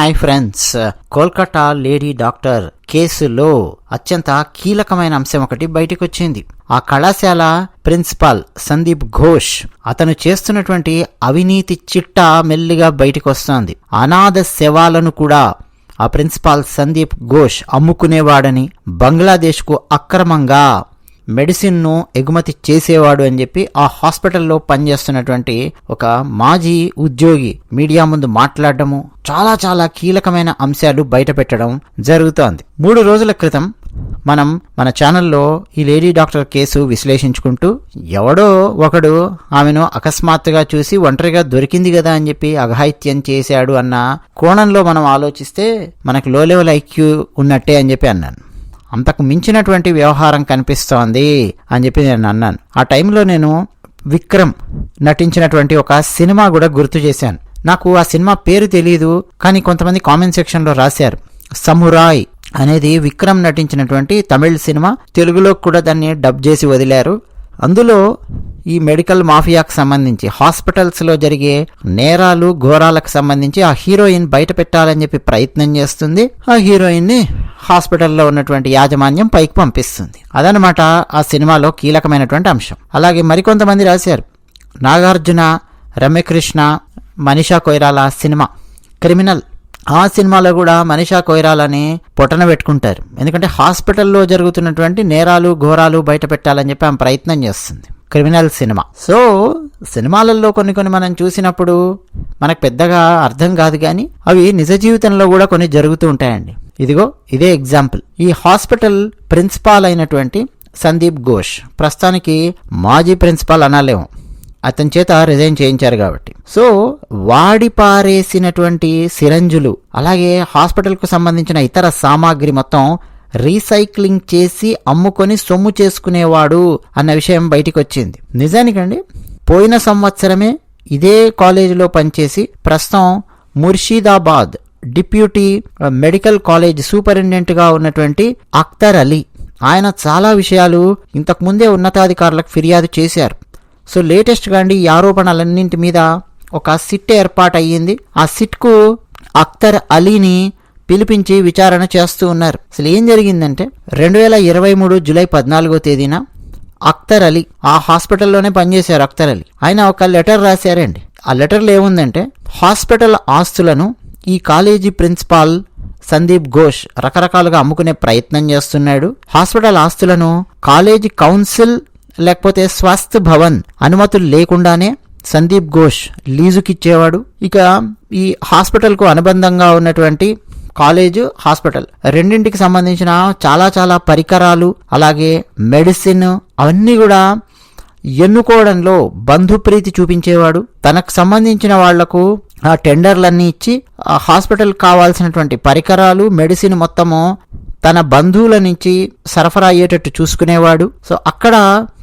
Hi friends, Kolkata lady doctor కేసులో అత్యంత కీలకమైన అంశం ఒకటి బయటకు వచ్చింది. ఆ కళాశాల ప్రిన్సిపాల్ సందీప్ ఘోష్ అతను చేస్తున్నటువంటి అవినీతి చిట్టా మెల్లిగా బయటకు వస్తోంది. అనాథ శవాలను కూడా ఆ ప్రిన్సిపాల్ సందీప్ ఘోష్ అమ్ముకునేవాడని, బంగ్లాదేశ్కు అక్రమంగా మెడిసిన్ను ఎగుమతి చేసేవాడు అని చెప్పి ఆ హాస్పిటల్లో పనిచేస్తున్నటువంటి ఒక మాజీ ఉద్యోగి మీడియా ముందు మాట్లాడటము, చాలా చాలా కీలకమైన అంశాలు బయట పెట్టడం జరుగుతోంది. 3 రోజుల క్రితం మనం మన ఛానల్లో ఈ లేడీ డాక్టర్ కేసు విశ్లేషించుకుంటూ ఎవడో ఒకడు ఆమెను అకస్మాత్తుగా చూసి ఒంటరిగా దొరికింది కదా అని చెప్పి అఘాయిత్యం చేశాడు అన్న కోణంలో మనం ఆలోచిస్తే మనకు లో లెవెల్ ఐక్యూ ఉన్నట్టే అని చెప్పి అన్నాను. అంతకు మించినటువంటి వ్యవహారం కనిపిస్తోంది అని చెప్పి నేను అన్నాను. ఆ టైంలో నేను విక్రమ్ నటించినటువంటి ఒక సినిమా కూడా గుర్తు చేశాను. నాకు ఆ సినిమా పేరు తెలియదు, కానీ కొంతమంది కామెంట్ సెక్షన్లో రాశారు. సమురాయ్ అనేది విక్రమ్ నటించినటువంటి తమిళ సినిమా, తెలుగులో కూడా దాన్ని డబ్ చేసి వదిలారు. అందులో ఈ మెడికల్ మాఫియాకు సంబంధించి హాస్పిటల్స్లో జరిగే నేరాలు ఘోరాలకు సంబంధించి ఆ హీరోయిన్ బయట పెట్టాలని చెప్పి ప్రయత్నం చేస్తుంది. ఆ హీరోయిన్ని హాస్పిటల్లో ఉన్నటువంటి యాజమాన్యం పైకి పంపిస్తుంది. అదనమాట ఆ సినిమాలో కీలకమైనటువంటి అంశం. అలాగే మరికొంతమంది రాశారు, నాగార్జున, రమ్యకృష్ణ, మనీషా కొయిరాలా సినిమా క్రిమినల్. ఆ సినిమాలో కూడా మనీషా కొయిరాలని పొట్టన పెట్టుకుంటారు. ఎందుకంటే హాస్పిటల్లో జరుగుతున్నటువంటి నేరాలు ఘోరాలు బయట పెట్టాలని చెప్పి ఆమె ప్రయత్నం చేస్తుంది. Criminal cinema. సో సినిమాలలో కొన్ని మనం చూసినప్పుడు మనకు పెద్దగా అర్థం కాదు, కానీ అవి నిజ జీవితంలో కూడా కొన్ని జరుగుతూ ఉంటాయండి. ఇదిగో ఇదే ఎగ్జాంపుల్. ఈ హాస్పిటల్ ప్రిన్సిపాల్ అయినటువంటి సందీప్ ఘోష్, ప్రస్తుతానికి మాజీ ప్రిన్సిపాల్ అనాలేమో, అతని చేత రిజైన్ చేయించారు కాబట్టి. సో వాడి పారేసినటువంటి సిరంజులు, అలాగే హాస్పిటల్కు సంబంధించిన ఇతర సామాగ్రి మొత్తం రీసైక్లింగ్ చేసి అమ్ముకొని సొమ్ము చేసుకునేవాడు అన్న విషయం బయటికి వచ్చింది. నిజానికండి పోయిన సంవత్సరమే ఇదే కాలేజీలో పనిచేసి ప్రస్తుతం ముర్షిదాబాద్ డిప్యూటీ మెడికల్ కాలేజ్ సూపరింటెండెంట్గా ఉన్నటువంటి అఖ్తర్ అలీ, ఆయన చాలా విషయాలు ఇంతకుముందే ఉన్నతాధికారులకు ఫిర్యాదు చేశారు. సో లేటెస్ట్గా అండి ఈ ఆరోపణలన్నింటి మీద ఒక సిట్ ఏర్పాటు అయ్యింది. ఆ సిట్కు అఖ్తర్ అలీని పిలిపించి విచారణ చేస్తూ ఉన్నారు. అసలు ఏం జరిగిందంటే 2023 జూలై 14వ తేదీన అఖ్తర్ అలీ ఆ హాస్పిటల్లోనే పనిచేశారు. అఖ్తర్ అలీ ఆయన ఒక లెటర్ రాశారండి. ఆ లెటర్లో ఏముందంటే, హాస్పిటల్ ఆస్తులను ఈ కాలేజీ ప్రిన్సిపాల్ సందీప్ ఘోష్ రకరకాలుగా అమ్ముకునే ప్రయత్నం చేస్తున్నాడు. హాస్పిటల్ ఆస్తులను కాలేజీ కౌన్సిల్ లేకపోతే స్వస్థ్ భవన్ అనుమతులు లేకుండానే సందీప్ ఘోష్ లీజుకిచ్చేవాడు. ఇక ఈ హాస్పిటల్కు అనుబంధంగా ఉన్నటువంటి కాలేజ్, హాస్పిటల్ రెండింటికి సంబంధించిన చాలా చాలా పరికరాలు, అలాగే మెడిసిన్ అవన్నీ కూడా ఎన్నుకోవడంలో బంధుప్రీతి చూపించేవాడు. తనకు సంబంధించిన వాళ్లకు ఆ టెండర్లన్నీ ఇచ్చి ఆ హాస్పిటల్ కావాల్సినటువంటి పరికరాలు, మెడిసిన్ మొత్తము తన బంధువుల నుంచి సరఫరా అయ్యేటట్టు చూసుకునేవాడు. సో అక్కడ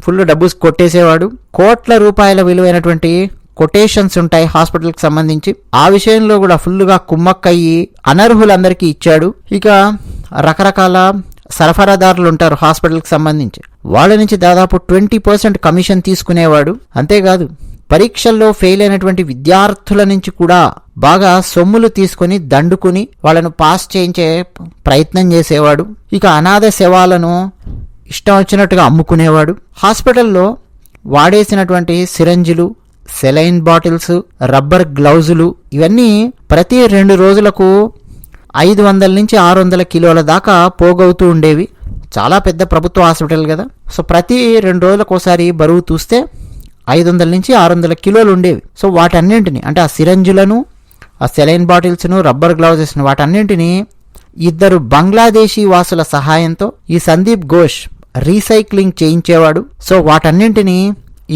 ఫుల్ డబ్బు కొట్టేసేవాడు. కోట్ల రూపాయల విలువైనటువంటి కొటేషన్స్ ఉంటాయి హాస్పిటల్కి సంబంధించి. ఆ విషయంలో కూడా ఫుల్గా కుమ్మక్కయ్యి అనర్హులందరికీ ఇచ్చాడు. ఇక రకరకాల సరఫరాదారులు ఉంటారు హాస్పిటల్కి సంబంధించి, వాళ్ళ నుంచి దాదాపు 20% కమిషన్ తీసుకునేవాడు. అంతేకాదు పరీక్షల్లో ఫెయిల్ అయినటువంటి విద్యార్థుల నుంచి కూడా బాగా సొమ్ములు తీసుకుని దండుకుని వాళ్ళను పాస్ చేయించే ప్రయత్నం చేసేవాడు. ఇక అనాథ శవాలను ఇష్టం వచ్చినట్టుగా అమ్ముకునేవాడు. హాస్పిటల్లో వాడేసినటువంటి సిరంజిలు, సెలైన్ బాటిల్స్, రబ్బర్ గ్లౌజులు ఇవన్నీ ప్రతి 2 రోజులకు 500 నుంచి 600 కిలోల దాకా పోగవుతూ ఉండేవి. చాలా పెద్ద ప్రభుత్వ హాస్పిటల్ కదా. సో ప్రతి 2 రోజులకు ఒకసారి బరువు చూస్తే 500 నుంచి 600 కిలోలు ఉండేవి. సో వాటన్నింటిని, అంటే ఆ సిరంజులను, ఆ సెలైన్ బాటిల్స్ను, రబ్బర్ గ్లౌజెస్ను, వాటన్నింటినీ 2 బంగ్లాదేశీ వాసుల సహాయంతో ఈ సందీప్ ఘోష్ రీసైక్లింగ్ చేయించేవాడు. సో వాటన్నింటినీ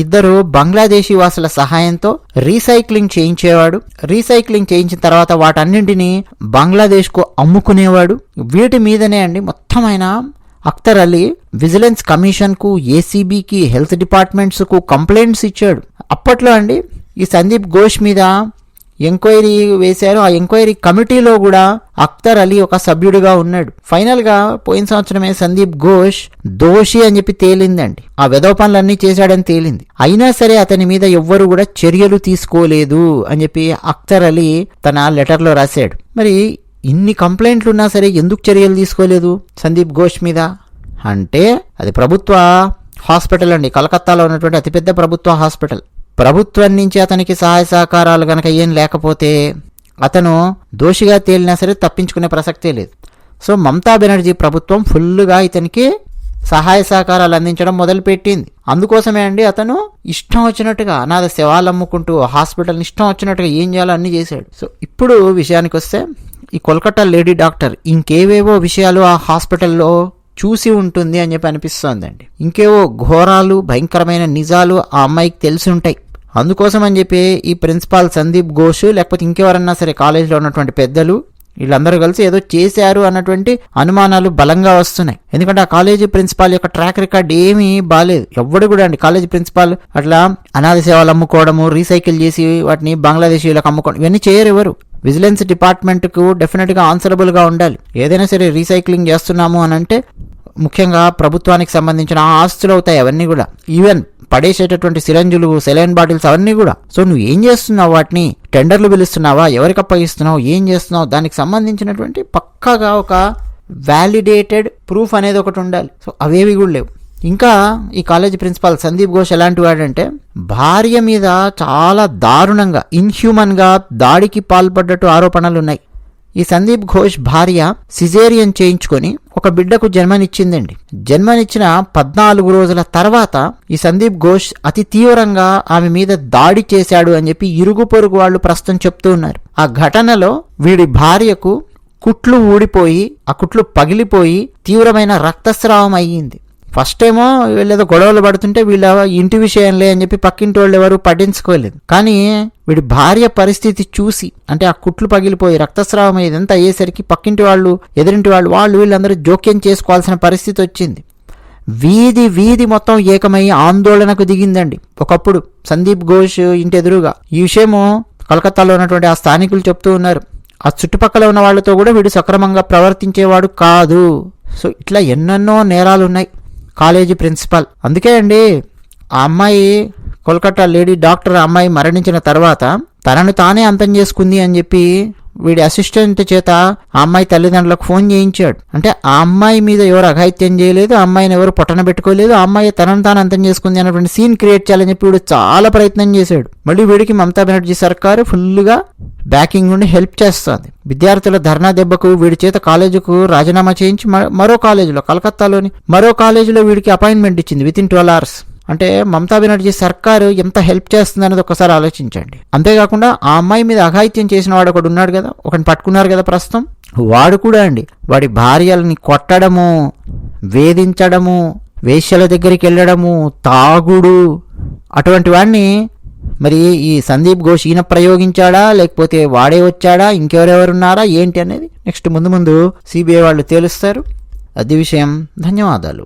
2 బంగ్లాదేశీ వాసుల సహాయంతో రీసైక్లింగ్ చేయించేవాడు. రీసైక్లింగ్ చేయించిన తర్వాత వాటన్నింటినీ బంగ్లాదేశ్కు అమ్ముకునేవాడు. వీటి మీదనే అండి మొత్తం ఆయన అఖ్తర్ అలీ విజిలెన్స్ కమిషన్కు, ఏసీబీకి, హెల్త్ డిపార్ట్మెంట్స్కు కంప్లైంట్స్ ఇచ్చాడు. అప్పట్లో అండి ఈ సందీప్ ఘోష్ మీద ఎంక్వైరీ వేశారు. ఆ ఎంక్వైరీ కమిటీలో కూడా అఖ్తర్ అలీ ఒక సభ్యుడిగా ఉన్నాడు. ఫైనల్ గా పోయిన సంవత్సరమే సందీప్ ఘోష్ దోషి అని చెప్పి తేలిందండి. ఆ వెధవ పనులన్నీ చేశాడని తేలింది. అయినా సరే అతని మీద ఎవ్వరు కూడా చర్యలు తీసుకోలేదు అని చెప్పి అఖ్తర్ అలీ తన లెటర్లో రాశాడు. మరి ఇన్ని కంప్లైంట్లు ఉన్నా సరే ఎందుకు చర్యలు తీసుకోలేదు సందీప్ ఘోష్ మీద అంటే, అది ప్రభుత్వ హాస్పిటల్ అండి. కలకత్తాలో ఉన్నటువంటి అతిపెద్ద ప్రభుత్వ హాస్పిటల్. ప్రభుత్వం నుంచి అతనికి సహాయ సహకారాలు గనక ఏం లేకపోతే అతను దోషిగా తేలినా సరే తప్పించుకునే ప్రసక్తే లేదు. సో మమతా బెనర్జీ ప్రభుత్వం ఫుల్గా ఇతనికి సహాయ సహకారాలు అందించడం మొదలుపెట్టింది. అందుకోసమే అండి అతను ఇష్టం వచ్చినట్టుగా అనాథ శవాలు అమ్ముకుంటూ హాస్పిటల్ని ఇష్టం వచ్చినట్టుగా ఏం చేయాలో అన్ని చేశాడు. సో ఇప్పుడు విషయానికి వస్తే, ఈ కోల్కతా లేడీ డాక్టర్ ఇంకేవేవో విషయాలు ఆ హాస్పిటల్లో చూసి ఉంటుంది అని చెప్పి అనిపిస్తోందండి. ఇంకేవో ఘోరాలు, భయంకరమైన నిజాలు ఆ అమ్మాయికి తెలిసి ఉంటాయి. అందుకోసం అని చెప్పి ఈ ప్రిన్సిపాల్ సందీప్ ఘోష్ లేకపోతే ఇంకెవరన్నా సరే కాలేజీలో ఉన్నటువంటి పెద్దలు వీళ్ళందరూ కలిసి ఏదో చేశారు అన్నటువంటి అనుమానాలు బలంగా వస్తున్నాయి. ఎందుకంటే ఆ కాలేజీ ప్రిన్సిపాల్ యొక్క ట్రాక్ రికార్డ్ ఏమీ బాలేదు. ఎవ్వడు కూడా అండి కాలేజీ ప్రిన్సిపాల్ అట్లా అనాథ సేవలు అమ్ముకోవడము, రీసైకిల్ చేసి వాటిని బంగ్లాదేశీలకు అమ్ముకోవడం ఇవన్నీ చేయరు ఎవరు. విజిలెన్స్ డిపార్ట్మెంట్కు డెఫినెట్గా ఆన్సరబుల్గా ఉండాలి. ఏదైనా సరే రీసైక్లింగ్ చేస్తున్నాము అని అంటే ముఖ్యంగా ప్రభుత్వానికి సంబంధించిన ఆస్తులు అవుతాయి అవన్నీ కూడా. ఈవెన్ పడేసేటటువంటి సిరంజులు, సెలైన్ బాటిల్స్ అవన్నీ కూడా. సో నువ్వు ఏం చేస్తున్నావు, వాటిని టెండర్లు పిలుస్తున్నావా, ఎవరికి అప్పగిస్తున్నావు, ఏం చేస్తున్నావు, దానికి సంబంధించినటువంటి పక్కాగా ఒక వ్యాలిడేటెడ్ ప్రూఫ్ అనేది ఒకటి ఉండాలి. సో అవేవి కూడా లేవు. ఇంకా ఈ కాలేజీ ప్రిన్సిపాల్ సందీప్ ఘోష్ ఎలాంటి వాడంటే భార్య మీద చాలా దారుణంగా ఇన్హ్యూమన్గా దాడికి పాల్పడ్డట్టు ఆరోపణలు ఉన్నాయి. ఈ సందీప్ ఘోష్ భార్య సిజేరియన్ చేయించుకొని ఒక బిడ్డకు జన్మనిచ్చిందండి. జన్మనిచ్చిన 14 రోజుల తర్వాత ఈ సందీప్ ఘోష్ అతి తీవ్రంగా ఆమె మీద దాడి చేశాడు అని చెప్పి ఇరుగు పొరుగు వాళ్ళు ప్రస్తుతం చెప్తూ ఉన్నారు. ఆ ఘటనలో వీడి భార్యకు కుట్లు ఊడిపోయి, ఆ కుట్లు పగిలిపోయి తీవ్రమైన రక్తస్రావం అయ్యింది. ఫస్ట్ ఏమో వీళ్ళేదో గొడవలు పడుతుంటే వీళ్ళ ఇంటి విషయంలే అని చెప్పి పక్కింటి వాళ్ళు ఎవరు పట్టించుకోలేదు. కానీ వీడి భార్య పరిస్థితి చూసి, అంటే ఆ కుట్లు పగిలిపోయి రక్తస్రావం ఇదంతా అయ్యేసరికి పక్కింటి వాళ్ళు, ఎదురింటి వాళ్ళు వీళ్ళందరూ జోక్యం చేసుకోవాల్సిన పరిస్థితి వచ్చింది. వీధి మొత్తం ఏకమై ఆందోళనకు దిగిందండి ఒకప్పుడు సందీప్ ఘోష్ ఇంటి ఎదురుగా. ఈ విషయము కలకత్తాలో ఉన్నటువంటి ఆ స్థానికులు చెప్తూ ఉన్నారు. ఆ చుట్టుపక్కల ఉన్న వాళ్ళతో కూడా వీడు సక్రమంగా ప్రవర్తించేవాడు కాదు. సో ఇట్లా ఎన్నెన్నో నేరాలు ఉన్నాయి కాలేజీ ప్రిన్సిపాల్. అందుకే అండి ఆ అమ్మాయి, కోల్కతా లేడీ డాక్టర్ అమ్మాయి మరణించిన తర్వాత తనను తానే అంతం చేసుకుంది అని చెప్పి వీడి అసిస్టెంట్ చేత ఆ అమ్మాయి తల్లిదండ్రులకు ఫోన్ చేయించాడు. అంటే ఆ అమ్మాయి మీద ఎవరు అఘాయిత్యం చేయలేదు, ఆ అమ్మాయిని ఎవరు పొట్టన పెట్టుకోలేదు, ఆ అమ్మాయి తనను తాను అంతం చేసుకుంది అన్నటువంటి సీన్ క్రియేట్ చేయాలని చెప్పి వీడు చాలా ప్రయత్నం చేశాడు. మళ్ళీ వీడికి మమతా బెనర్జీ సర్కారు ఫుల్గా బ్యాకింగ్ నుండి హెల్ప్ చేస్తుంది. విద్యార్థుల ధర్నా దెబ్బకు వీడి చేత కాలేజీకు రాజీనామా చేయించి మరో కాలేజీలో, కలకత్తాలోని మరో కాలేజీలో వీడికి అపాయింట్మెంట్ ఇచ్చింది విత్ ఇన్ 12 hours. అంటే మమతా బెనర్జీ సర్కారు ఎంత హెల్ప్ చేస్తుంది అనేది ఒకసారి ఆలోచించండి. అంతేకాకుండా ఆ అమ్మాయి మీద అఘాయిత్యం చేసిన వాడు ఒకడు ఉన్నాడు కదా, ఒకరిని పట్టుకున్నారు కదా ప్రస్తుతం, వాడు కూడా అండి వాడి భార్యలని కొట్టడము, వేధించడము, వేశ్యల దగ్గరికి వెళ్ళడము, తాగుడు, అటువంటి వాడిని మరి ఈ సందీప్ ఘోష్ ఈయన ప్రయోగించాడా లేకపోతే వాడే వచ్చాడా, ఇంకెవరెవరున్నారా ఏంటి అనేది నెక్స్ట్ ముందు సిబిఐ వాళ్ళు తేలుస్తారు. అది విషయం. ధన్యవాదాలు.